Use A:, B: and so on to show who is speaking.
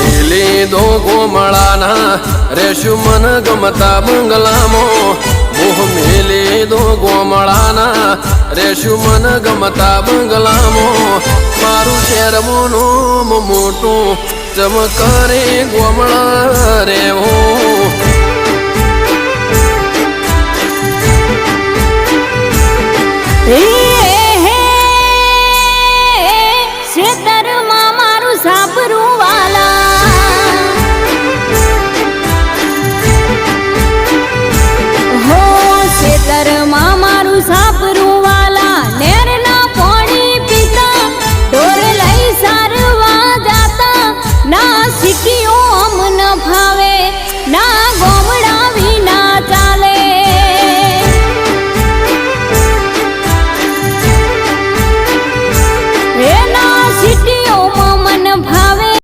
A: મેલી દો ગોમળાના રેશું મન ગમતા બંગલામાં મોહ મેલી દો ગોમળાના રેશું મન ગમતા બંગલામાં મારું શેર મોનું મોટું ચમકરે ગોમળા રેવું
B: ખેતરમાં મારું સાપરું વાલા હો ખેતરમાં મારું સાપરું વાલા નેરના પાણી પીતા ઢોર લઈ સારવા જાતા ના શીખ્યો અમને ફાવે